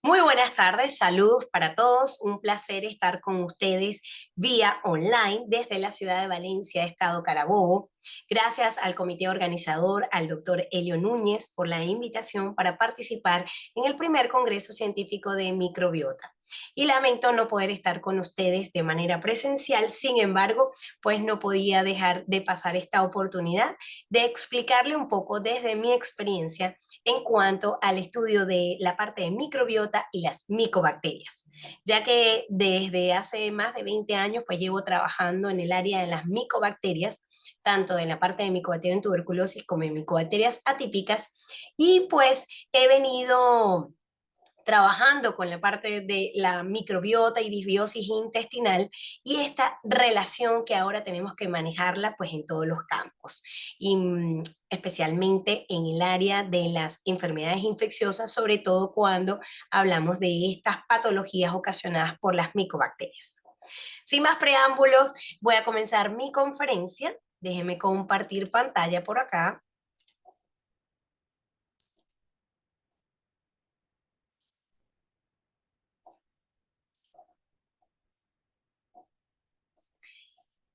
Muy buenas tardes, saludos para todos. Un placer estar con ustedes vía online desde la ciudad de Valencia, Estado Carabobo. Gracias al comité organizador, al doctor Elio Núñez, por la invitación para participar en el primer Congreso Científico de Microbiota. Y lamento no poder estar con ustedes de manera presencial, sin embargo, pues no podía dejar de pasar esta oportunidad de explicarle un poco desde mi experiencia en cuanto al estudio de la parte de microbiota y las micobacterias, ya que desde hace más de 20 años pues llevo trabajando en el área de las micobacterias, tanto en la parte de micobacteria en tuberculosis como en micobacterias atípicas, y pues he venido trabajando con la parte de la microbiota y disbiosis intestinal y esta relación que ahora tenemos que manejarla pues en todos los campos y especialmente en el área de las enfermedades infecciosas, sobre todo cuando hablamos de estas patologías ocasionadas por las micobacterias. Sin más preámbulos, voy a comenzar mi conferencia. Déjenme compartir pantalla por acá.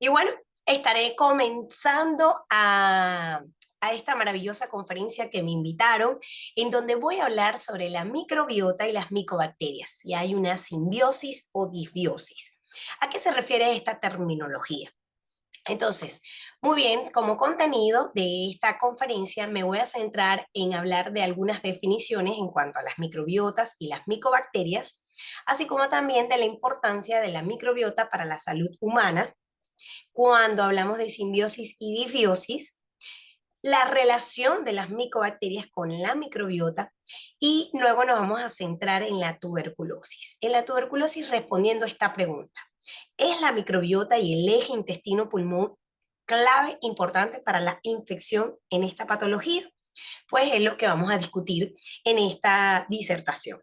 Y bueno, estaré comenzando a esta maravillosa conferencia que me invitaron, en donde voy a hablar sobre la microbiota y las micobacterias, si hay una simbiosis o disbiosis. ¿A qué se refiere esta terminología? Entonces, muy bien, como contenido de esta conferencia me voy a centrar en hablar de algunas definiciones en cuanto a las microbiotas y las micobacterias, así como también de la importancia de la microbiota para la salud humana cuando hablamos de simbiosis y disbiosis, la relación de las micobacterias con la microbiota y luego nos vamos a centrar en la tuberculosis. En la tuberculosis respondiendo a esta pregunta, ¿es la microbiota y el eje intestino-pulmón clave importante para la infección en esta patología? Pues es lo que vamos a discutir en esta disertación.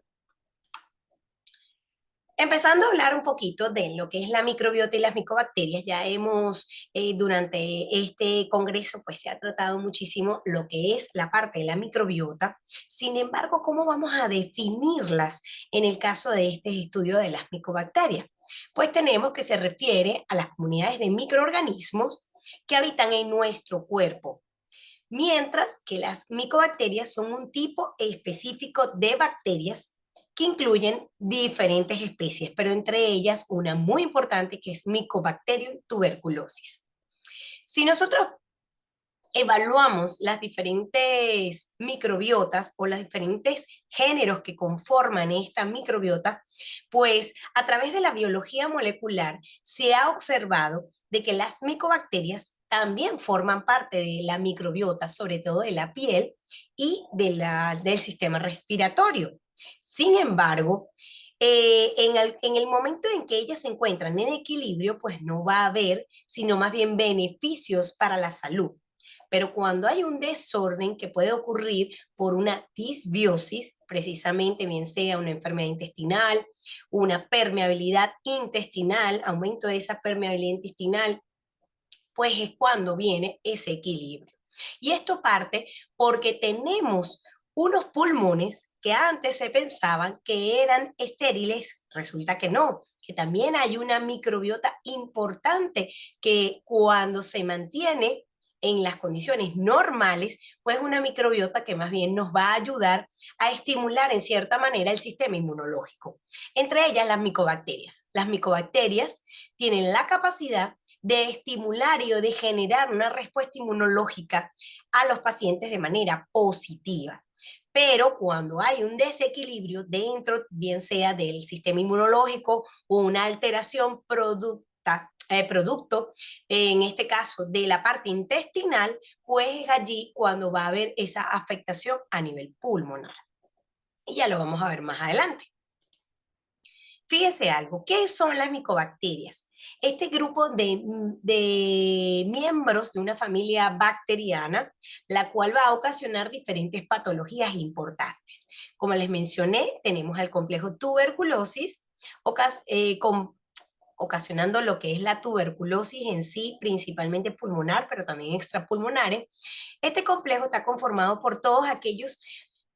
Empezando a hablar un poquito de lo que es la microbiota y las micobacterias, ya hemos, durante este congreso, pues se ha tratado muchísimo lo que es la parte de la microbiota. Sin embargo, ¿cómo vamos a definirlas en el caso de este estudio de las micobacterias? Pues tenemos que se refiere a las comunidades de microorganismos que habitan en nuestro cuerpo, mientras que las micobacterias son un tipo específico de bacterias que incluyen diferentes especies, pero entre ellas una muy importante que es Mycobacterium tuberculosis. Si nosotros evaluamos las diferentes microbiotas o los diferentes géneros que conforman esta microbiota, pues a través de la biología molecular se ha observado de que las micobacterias también forman parte de la microbiota, sobre todo de la piel y del sistema respiratorio. Sin embargo, en el momento en que ellas se encuentran en equilibrio, pues no va a haber, sino más bien beneficios para la salud. Pero cuando hay un desorden que puede ocurrir por una disbiosis, precisamente bien sea una enfermedad intestinal, una permeabilidad intestinal, aumento de esa permeabilidad intestinal, pues es cuando viene ese equilibrio. Y esto parte porque tenemos unos pulmones que antes se pensaban que eran estériles, resulta que no, que también hay una microbiota importante que cuando se mantiene en las condiciones normales, pues una microbiota que más bien nos va a ayudar a estimular en cierta manera el sistema inmunológico. Entre ellas las micobacterias. Las micobacterias tienen la capacidad de estimular y de generar una respuesta inmunológica a los pacientes de manera positiva. Pero cuando hay un desequilibrio dentro, bien sea del sistema inmunológico o una alteración producto, en este caso de la parte intestinal, pues es allí cuando va a haber esa afectación a nivel pulmonar. Y ya lo vamos a ver más adelante. Fíjese algo, ¿qué son las micobacterias? Este grupo de miembros de una familia bacteriana, la cual va a ocasionar diferentes patologías importantes. Como les mencioné, tenemos el complejo tuberculosis, ocasionando lo que es la tuberculosis en sí, principalmente pulmonar, pero también extrapulmonares. Este complejo está conformado por todos aquellos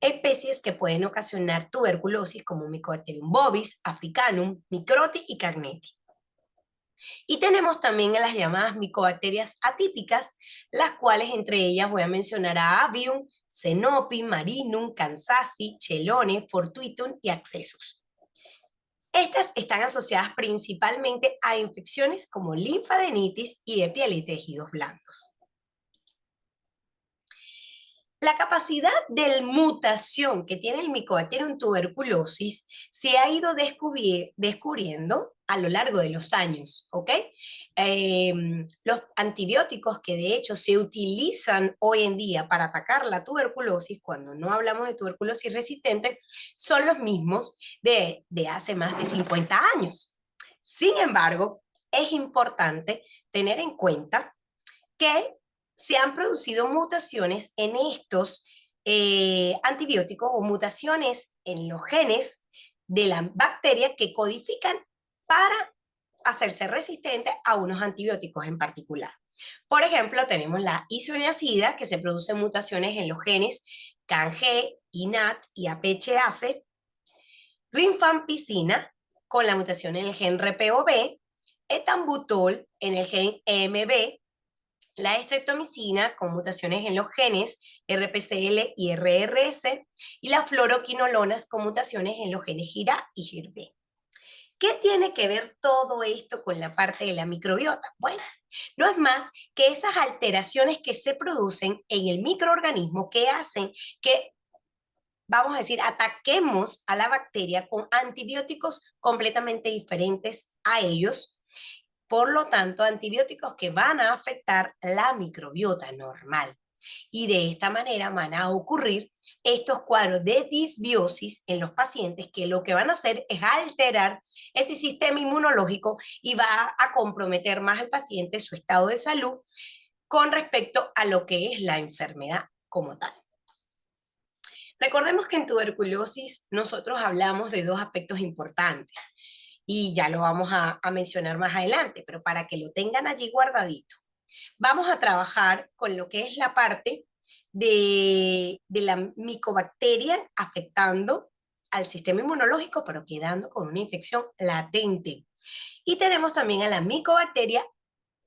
especies que pueden ocasionar tuberculosis como Mycobacterium bovis, Africanum, Microti y Carnegie. Y tenemos también a las llamadas micobacterias atípicas, las cuales entre ellas voy a mencionar a Avium, Xenopin, Marinum, Kansasi, Chelone, Fortuitum y Accessus. Estas están asociadas principalmente a infecciones como linfadenitis y de piel y tejidos blandos. La capacidad de mutación que tiene el Mycobacterium tuberculosis se ha ido descubriendo a lo largo de los años, ¿ok? Los antibióticos que de hecho se utilizan hoy en día para atacar la tuberculosis, cuando no hablamos de tuberculosis resistente, son los mismos de hace más de 50 años. Sin embargo, es importante tener en cuenta que se han producido mutaciones en estos antibióticos o mutaciones en los genes de la bacteria que codifican para hacerse resistente a unos antibióticos en particular. Por ejemplo, tenemos la isoniazida, que se producen mutaciones en los genes CANG, INAT y APHase, rifampicina, con la mutación en el gen RPOB, etambutol en el gen EMB, la estreptomicina con mutaciones en los genes RPCL y RRS, y las fluoroquinolonas con mutaciones en los genes GIRA y GIRB. ¿Qué tiene que ver todo esto con la parte de la microbiota? Bueno, no es más que esas alteraciones que se producen en el microorganismo que hacen que, vamos a decir, ataquemos a la bacteria con antibióticos completamente diferentes a ellos. Por lo tanto, antibióticos que van a afectar la microbiota normal. Y de esta manera van a ocurrir estos cuadros de disbiosis en los pacientes que lo que van a hacer es alterar ese sistema inmunológico y va a comprometer más al paciente su estado de salud con respecto a lo que es la enfermedad como tal. Recordemos que en tuberculosis nosotros hablamos de dos aspectos importantes y ya lo vamos a mencionar más adelante, pero para que lo tengan allí guardadito. Vamos a trabajar con lo que es la parte de la micobacteria afectando al sistema inmunológico, pero quedando con una infección latente. Y tenemos también a la micobacteria,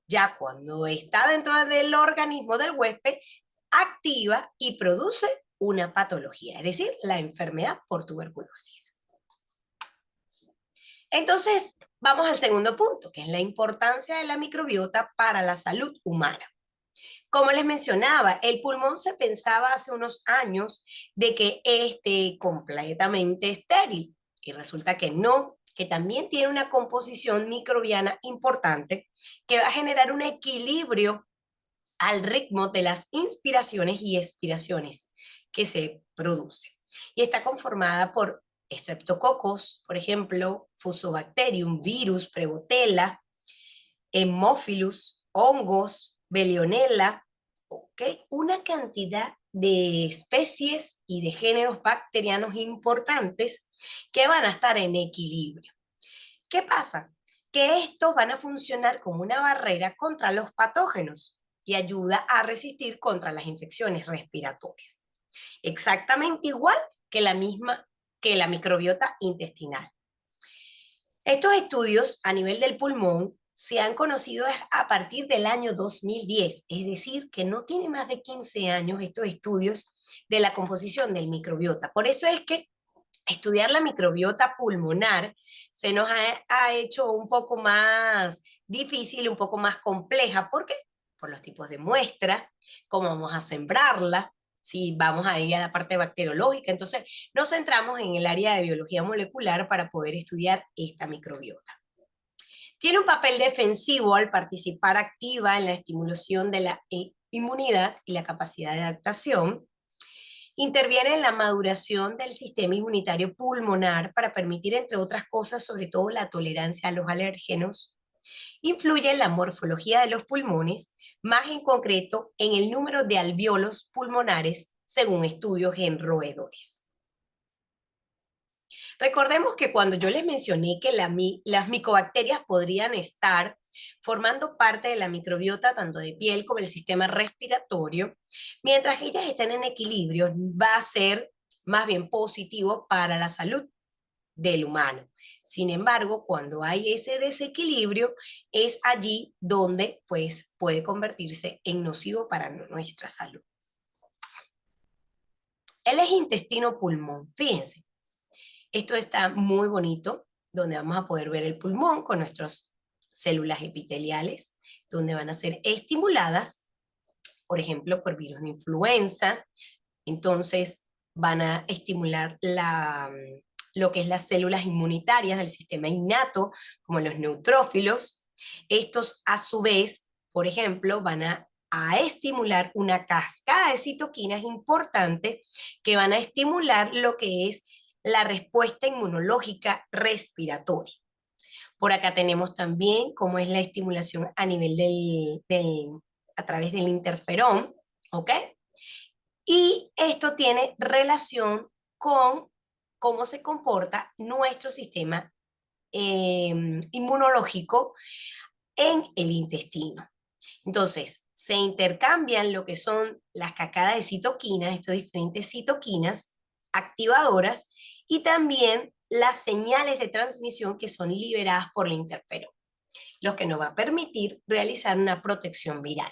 ya cuando está dentro del organismo del huésped, activa y produce una patología, es decir, la enfermedad por tuberculosis. Entonces, vamos al segundo punto, que es la importancia de la microbiota para la salud humana. Como les mencionaba, el pulmón se pensaba hace unos años de que esté completamente estéril y resulta que no, que también tiene una composición microbiana importante que va a generar un equilibrio al ritmo de las inspiraciones y expiraciones que se producen. Y está conformada por Streptococcus, por ejemplo, Fusobacterium, virus, Prebotella, Haemophilus, hongos, Bellionella, ¿ok? Una cantidad de especies y de géneros bacterianos importantes que van a estar en equilibrio. ¿Qué pasa? Que estos van a funcionar como una barrera contra los patógenos y ayuda a resistir contra las infecciones respiratorias. Exactamente igual que la microbiota intestinal. Estos estudios a nivel del pulmón se han conocido a partir del año 2010, es decir, que no tiene más de 15 años estos estudios de la composición del microbiota. Por eso es que estudiar la microbiota pulmonar se nos ha hecho un poco más difícil, un poco más compleja. ¿Por qué? Por los tipos de muestra, cómo vamos a sembrarla, si vamos a ir a la parte bacteriológica. Entonces, nos centramos en el área de biología molecular para poder estudiar esta microbiota. Tiene un papel defensivo al participar activa en la estimulación de la inmunidad y la capacidad de adaptación. Interviene en la maduración del sistema inmunitario pulmonar para permitir, entre otras cosas, sobre todo la tolerancia a los alérgenos. Influye en la morfología de los pulmones, más en concreto en el número de alvéolos pulmonares, según estudios en roedores. Recordemos que cuando yo les mencioné que las micobacterias podrían estar formando parte de la microbiota tanto de piel como del sistema respiratorio, mientras ellas estén en equilibrio, va a ser más bien positivo para la salud del humano. Sin embargo, cuando hay ese desequilibrio, es allí donde pues puede convertirse en nocivo para nuestra salud. El eje intestino-pulmón, fíjense, esto está muy bonito, donde vamos a poder ver el pulmón con nuestras células epiteliales, donde van a ser estimuladas, por ejemplo, por virus de influenza. Entonces, van a estimular lo que es las células inmunitarias del sistema innato, como los neutrófilos. Estos, a su vez, por ejemplo, van a estimular una cascada de citoquinas importante que van a estimular lo que es la respuesta inmunológica respiratoria. Por acá tenemos también cómo es la estimulación a nivel a través del interferón, ¿ok? Y esto tiene relación con cómo se comporta nuestro sistema inmunológico en el intestino. Entonces, se intercambian lo que son las cascadas de citoquinas, estas diferentes citoquinas activadoras, y también las señales de transmisión que son liberadas por el interferón, lo que nos va a permitir realizar una protección viral.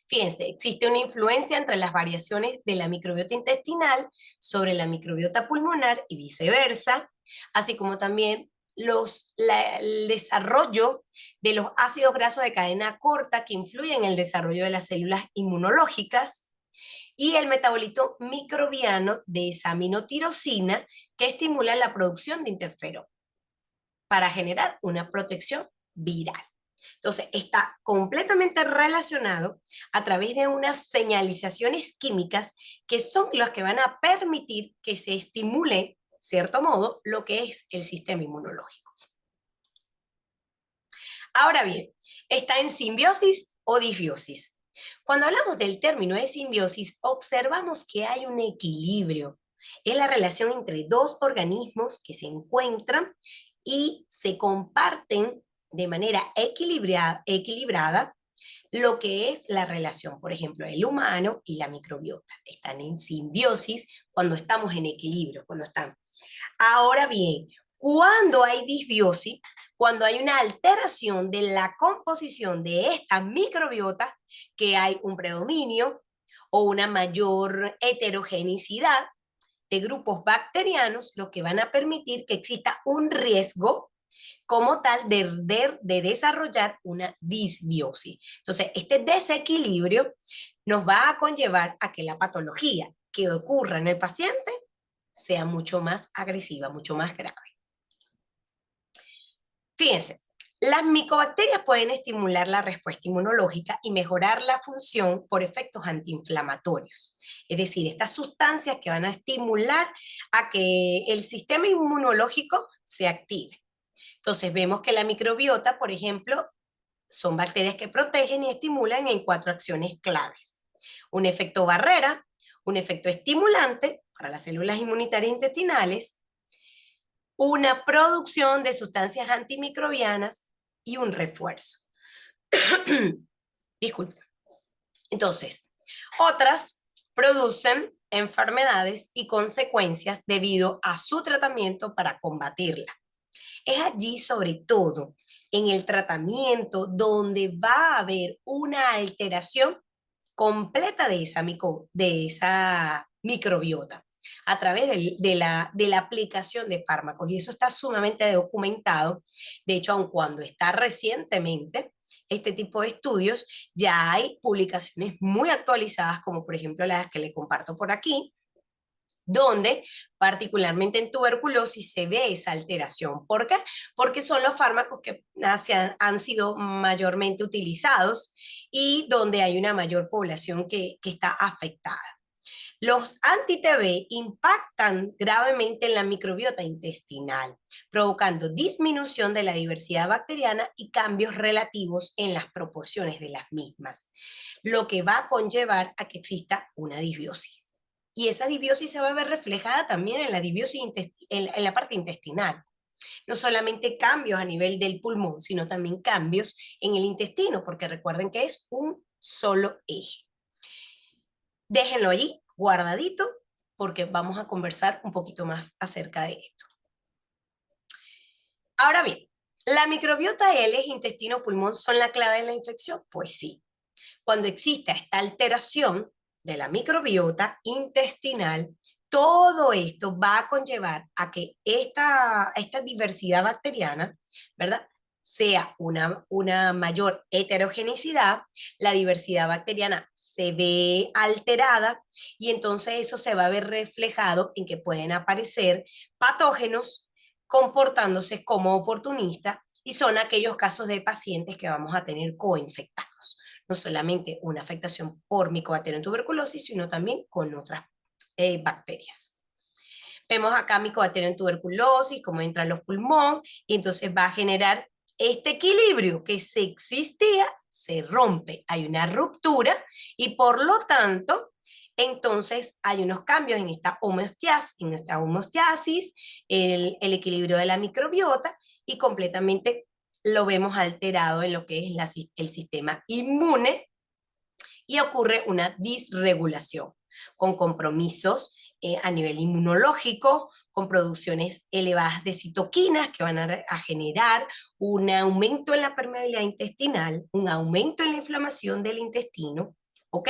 Fíjense, existe una influencia entre las variaciones de la microbiota intestinal sobre la microbiota pulmonar y viceversa, así como también el desarrollo de los ácidos grasos de cadena corta que influyen en el desarrollo de las células inmunológicas y el metabolito microbiano de esa aminotirosina que estimula la producción de interferón para generar una protección viral. Entonces, está completamente relacionado a través de unas señalizaciones químicas que son las que van a permitir que se estimule, cierto modo, lo que es el sistema inmunológico. Ahora bien, ¿está en simbiosis o disbiosis? Cuando hablamos del término de simbiosis, observamos que hay un equilibrio. Es la relación entre dos organismos que se encuentran y se comparten de manera equilibrada lo que es la relación, por ejemplo, el humano y la microbiota. Están en simbiosis cuando estamos en equilibrio, cuando están. Ahora bien, cuando hay disbiosis, cuando hay una alteración de la composición de esta microbiota, que hay un predominio o una mayor heterogeneidad de grupos bacterianos, lo que van a permitir que exista un riesgo como tal de desarrollar una disbiosis. Entonces, este desequilibrio nos va a conllevar a que la patología que ocurra en el paciente sea mucho más agresiva, mucho más grave. Fíjense, las micobacterias pueden estimular la respuesta inmunológica y mejorar la función por efectos antiinflamatorios. Es decir, estas sustancias que van a estimular a que el sistema inmunológico se active. Entonces vemos que la microbiota, por ejemplo, son bacterias que protegen y estimulan en 4 acciones claves. Un efecto barrera, un efecto estimulante para las células inmunitarias intestinales, una producción de sustancias antimicrobianas y un refuerzo. Disculpe. Entonces, otras producen enfermedades y consecuencias debido a su tratamiento para combatirla. Es allí, sobre todo, en el tratamiento, donde va a haber una alteración completa de esa microbiota a través de la aplicación de fármacos. Y eso está sumamente documentado. De hecho, aun cuando está recientemente este tipo de estudios, ya hay publicaciones muy actualizadas, como por ejemplo las que le comparto por aquí, donde particularmente en tuberculosis se ve esa alteración. ¿Por qué? Porque son los fármacos que han sido mayormente utilizados y donde hay una mayor población que está afectada. Los anti-TB impactan gravemente en la microbiota intestinal, provocando disminución de la diversidad bacteriana y cambios relativos en las proporciones de las mismas, lo que va a conllevar a que exista una disbiosis. Y esa disbiosis se va a ver reflejada también en la disbiosis en la parte intestinal. No solamente cambios a nivel del pulmón, sino también cambios en el intestino, porque recuerden que es un solo eje. Déjenlo allí, guardadito, porque vamos a conversar un poquito más acerca de esto. Ahora bien, ¿la microbiota y el eje intestino-pulmón son la clave de la infección? Pues sí. Cuando exista esta alteración de la microbiota intestinal, todo esto va a conllevar a que esta diversidad bacteriana, ¿verdad? Sea una mayor heterogeneidad, la diversidad bacteriana se ve alterada y entonces eso se va a ver reflejado en que pueden aparecer patógenos comportándose como oportunistas y son aquellos casos de pacientes que vamos a tener coinfectados. No solamente una afectación por Mycobacterium tuberculosis, sino también con otras bacterias. Vemos acá Mycobacterium tuberculosis, cómo entra en los pulmones, y entonces va a generar este equilibrio que se existía, se rompe, hay una ruptura, y por lo tanto, entonces hay unos cambios en esta homeostasis, el equilibrio de la microbiota, y completamente lo vemos alterado en lo que es el sistema inmune y ocurre una disregulación con compromisos a nivel inmunológico, con producciones elevadas de citoquinas que van a generar un aumento en la permeabilidad intestinal, un aumento en la inflamación del intestino, ¿ok?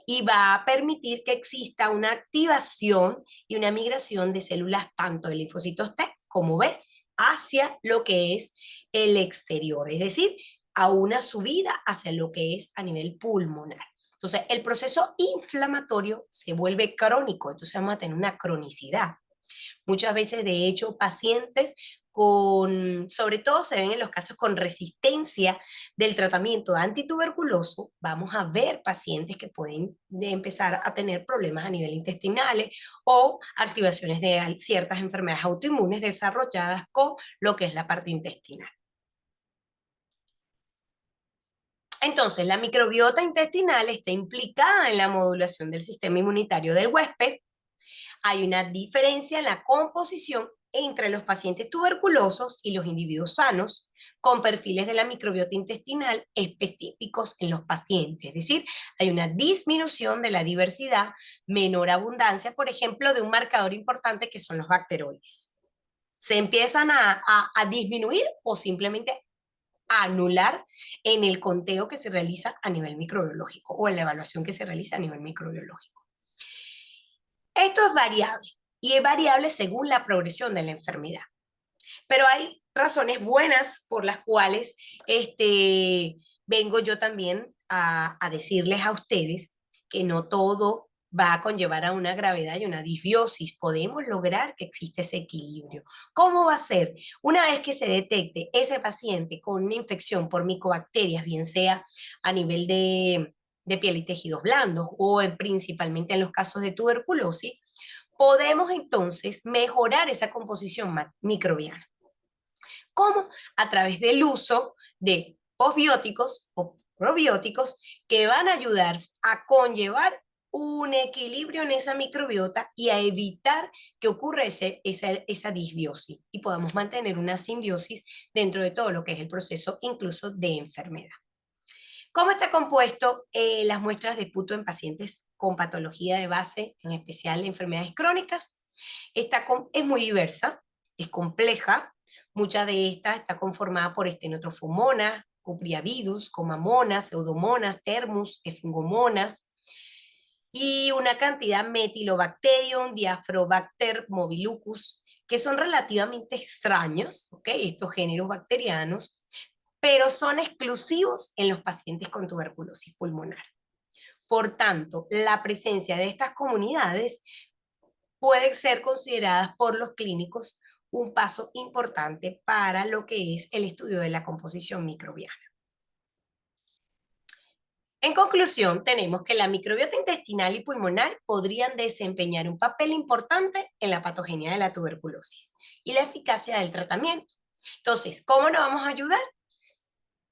Y va a permitir que exista una activación y una migración de células tanto de linfocitos T como B hacia lo que es el exterior, es decir, a una subida hacia lo que es a nivel pulmonar. Entonces, el proceso inflamatorio se vuelve crónico, entonces vamos a tener una cronicidad. Muchas veces, de hecho, pacientes sobre todo se ven en los casos con resistencia del tratamiento antituberculoso, vamos a ver pacientes que pueden empezar a tener problemas a nivel intestinales o activaciones de ciertas enfermedades autoinmunes desarrolladas con lo que es la parte intestinal. Entonces, la microbiota intestinal está implicada en la modulación del sistema inmunitario del huésped. Hay una diferencia en la composición entre los pacientes tuberculosos y los individuos sanos, con perfiles de la microbiota intestinal específicos en los pacientes. Es decir, hay una disminución de la diversidad, menor abundancia, por ejemplo, de un marcador importante que son los bacteroides. Se empiezan a disminuir o simplemente anular en el conteo que se realiza a nivel microbiológico o en la evaluación que se realiza a nivel microbiológico. Esto es variable y es variable según la progresión de la enfermedad. Pero hay razones buenas por las cuales vengo yo también a decirles a ustedes que no todo va a conllevar a una gravedad y una disbiosis. Podemos lograr que exista ese equilibrio. ¿Cómo va a ser? Una vez que se detecte ese paciente con una infección por micobacterias, bien sea a nivel de piel y tejidos blandos o principalmente en los casos de tuberculosis, podemos entonces mejorar esa composición microbiana. ¿Cómo? A través del uso de posbióticos o probióticos que van a ayudar a conllevar un equilibrio en esa microbiota y a evitar que ocurra esa disbiosis y podamos mantener una simbiosis dentro de todo lo que es el proceso incluso de enfermedad. ¿Cómo está compuesto las muestras de puto en pacientes con patología de base, en especial enfermedades crónicas? Es muy diversa, es compleja. Muchas de estas está conformada por estenotrofomonas, cupriavidus, comamonas, pseudomonas, termus, efungomonas, y una cantidad metilobacterium, diafrobacter, mobilucus, que son relativamente extraños, ¿ok? Estos géneros bacterianos, pero son exclusivos en los pacientes con tuberculosis pulmonar. Por tanto, la presencia de estas comunidades puede ser consideradas por los clínicos un paso importante para lo que es el estudio de la composición microbiana. En conclusión, tenemos que la microbiota intestinal y pulmonar podrían desempeñar un papel importante en la patogenia de la tuberculosis y la eficacia del tratamiento. Entonces, ¿cómo nos vamos a ayudar?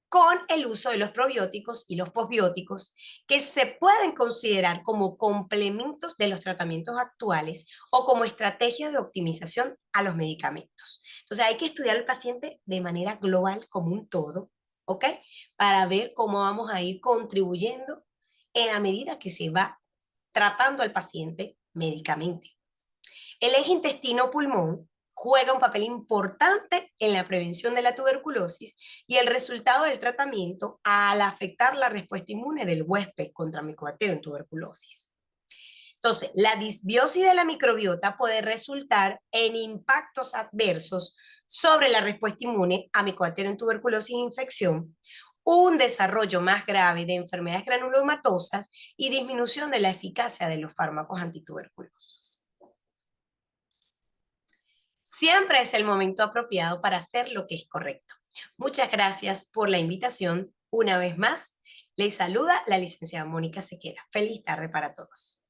Con el uso de los probióticos y los posbióticos, que se pueden considerar como complementos de los tratamientos actuales o como estrategias de optimización a los medicamentos. Entonces hay que estudiar al paciente de manera global, como un todo, ¿ok? Para ver cómo vamos a ir contribuyendo en la medida que se va tratando al paciente médicamente. El eje intestino-pulmón juega un papel importante en la prevención de la tuberculosis y el resultado del tratamiento al afectar la respuesta inmune del huésped contra Mycobacterium tuberculosis. Entonces, la disbiosis de la microbiota puede resultar en impactos adversos sobre la respuesta inmune a Mycobacterium tuberculosis e infección, un desarrollo más grave de enfermedades granulomatosas y disminución de la eficacia de los fármacos antituberculosos. Siempre es el momento apropiado para hacer lo que es correcto. Muchas gracias por la invitación. Una vez más, les saluda la licenciada Mónica Sequera. Feliz tarde para todos.